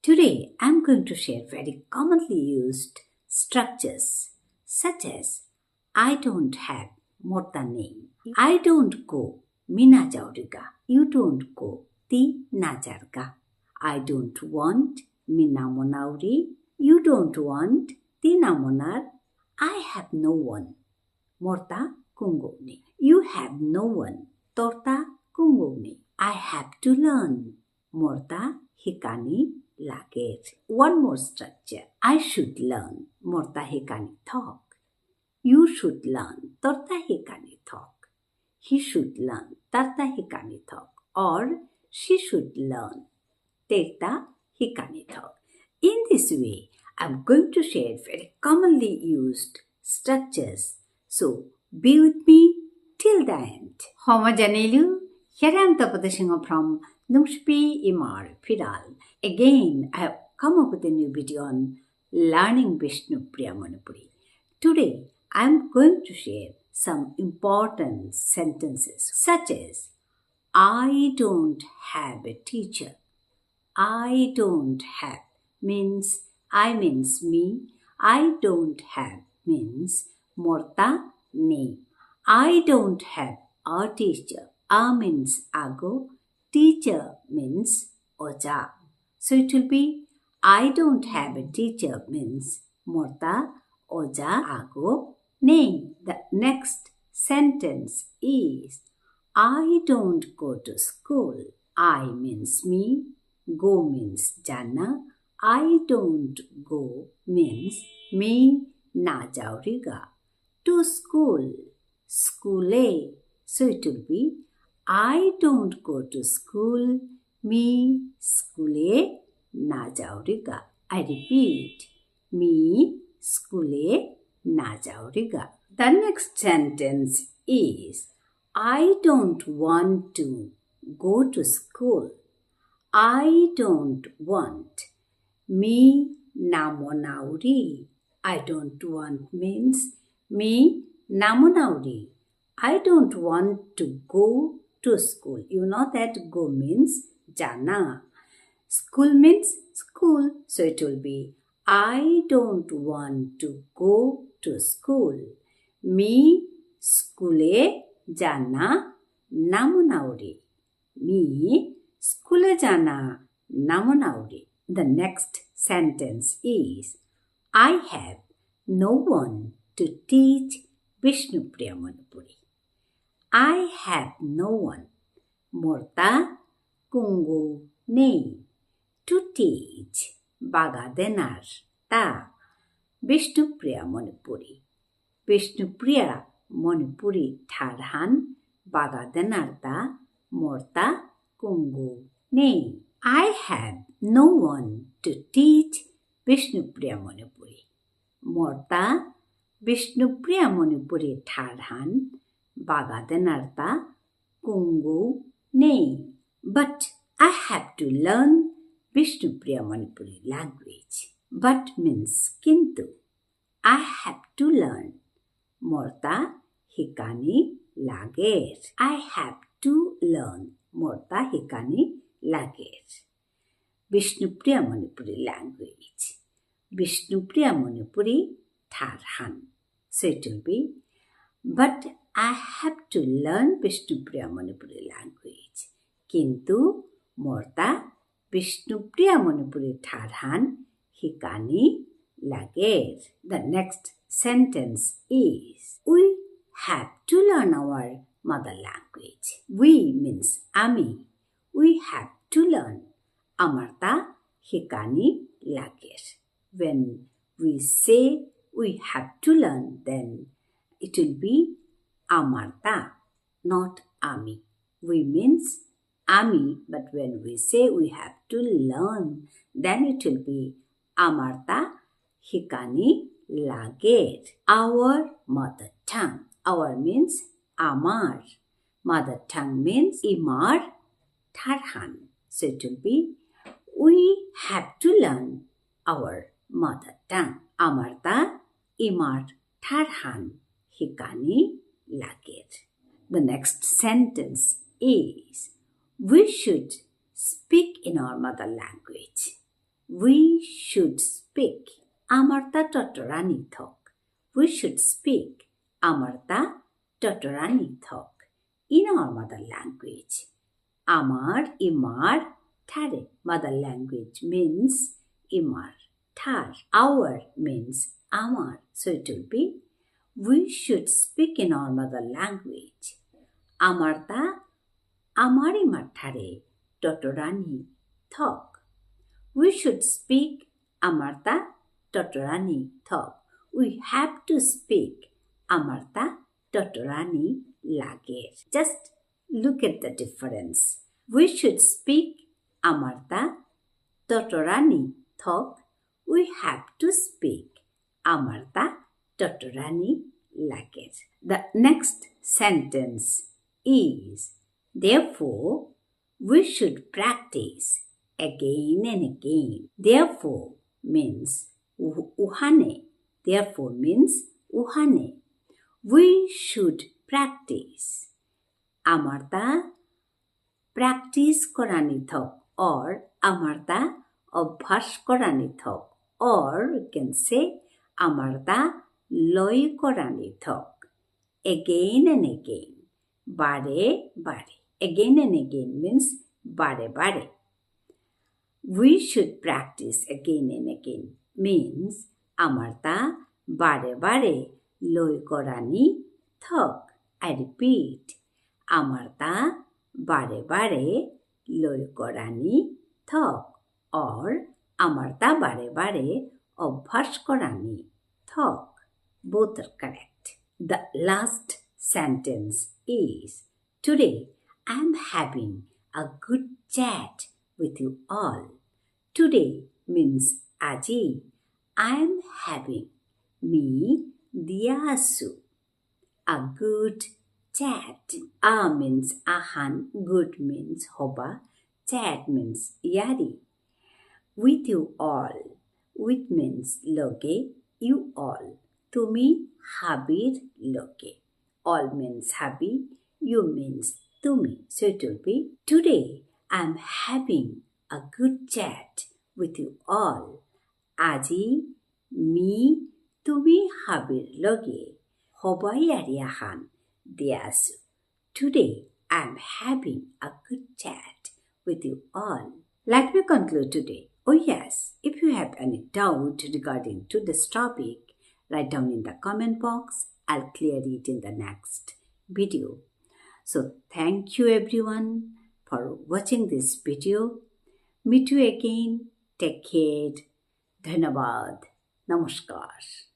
Today, I'm going to share very commonly used structures such as I don't have morta name. I don't go mina jauriga. You don't go ti na jarga. I don't want mina monauri. You don't want ti na monar. I have no one. Morta kungoni. You have no one. Torta kungoni. I have to learn. Morta hikani lager. One more structure. I should learn. Morta hikani talk. You should learn. Torta hikani talk. He should learn. Tarta hikani talk. Or she should learn. Terta hikani talk. In this way, I'm going to share very commonly used structures. So, be with me till the end. Homa Janelu, here I am Tapadashinga from Nungshipi Imar Phiral. Again, I have come up with a new video on learning Bishnupriya Manipuri. Today, I am going to share some important sentences such as I don't have a teacher. I don't have means I means me. I don't have means morta name. I don't have a teacher. A means ago. Teacher means oja. So it will be I don't have a teacher means morta oja ago name. The next sentence is I don't go to school. I means me. Go means jana. I don't go means me na jauriga. To school. School. So it will be I don't go to school. Me school na jauriga. I repeat. Me school na jauriga. The next sentence is I don't want to go to school. I don't want. Me namonauri. I don't want means me namonauri. I don't want to go to school. You know that go means jana. School means school. So it will be I don't want to go to school. Me skule jana namonauri. Me skule jana namonauri. The next sentence is I have no one to teach Bishnupriya Manipuri. I have no one. Morta kungu ne. To teach bagadenar ta Bishnupriya Manipuri. Bishnupriya Manipuri tharhan bagadenar ta morta kungu ne. I have no one to teach Bishnupriya Manipuri. Morta Bishnupriya Manipuri tharhan bagadenarta kungu ne. But I have to learn Bishnupriya Manipuri language. But means kintu. I have to learn. Morta hikani lager. I have to learn. Morta hikani lager. Bishnupriya Manipuri language. Bishnupriya Manipuri tharhan. So it will be, but I have to learn Bishnupriya Manipuri language. Kintu morta Bishnupriya Manipuri tharhan hikani lager. The next sentence is we have to learn our mother language. We means ami. We have to learn. Amarta hikani lager. When we say we have to learn, then it will be amarta, not ami. We means ami, but when we say we have to learn, then it will be amarta hikani lager. Our mother tongue. Our means amar. Mother tongue means imar tharhan. So it will be we have to learn our mother tongue. Amarta imar tharhan hikani lager. The next sentence is we should speak in our mother language. We should speak. Amarta totorani thok. We should speak. Amarta totorani thok. In our mother language. Amar, Imar, Thare. Mother language means Imar. Thar. Our means Amar. So it will be, we should speak in our mother language. Amarta, Amar Imar Thare, Totorani thok. We should speak Amarta, Totorani thok. We have to speak Amarta, Totorani lager. Just look at the difference. We should speak Amarta, Totorani thok. We have to speak Amarta, Totorani lager. The next sentence is, therefore, we should practice again and again. Therefore means uhane. Therefore means uhane. We should practice. Amarta practice korani thok, or amarta অভ্যাস korani thok, or we can say amarta loi korani thok. Again and again. Bare bare. Again and again means bare bare. We should practice again and again means amarta bare bare loi korani thok. I repeat. Amarta bare bare loi korani thok, or amarta bare bare অভ্যাস korani thok. Both are correct. The last sentence is, today I am having a good chat with you all. Today means aji. I am having, me, diasu, a good chat. A means ahan, good means hoba, chat means yari. With you all. With means loge, you all. Tumi habir loge. All means habi, you means tumi. So it will be, today I am having a good chat with you all. Aji, me, tumi habir loge. Hobai ariahan diasu. Today I am having a good chat with you all. Let me conclude today. Oh yes, if you have any doubt regarding to this topic, write down in the comment box. I'll clear it in the next video. So thank you everyone for watching this video. Meet you again. Take care. Dhanabad. Namaskar.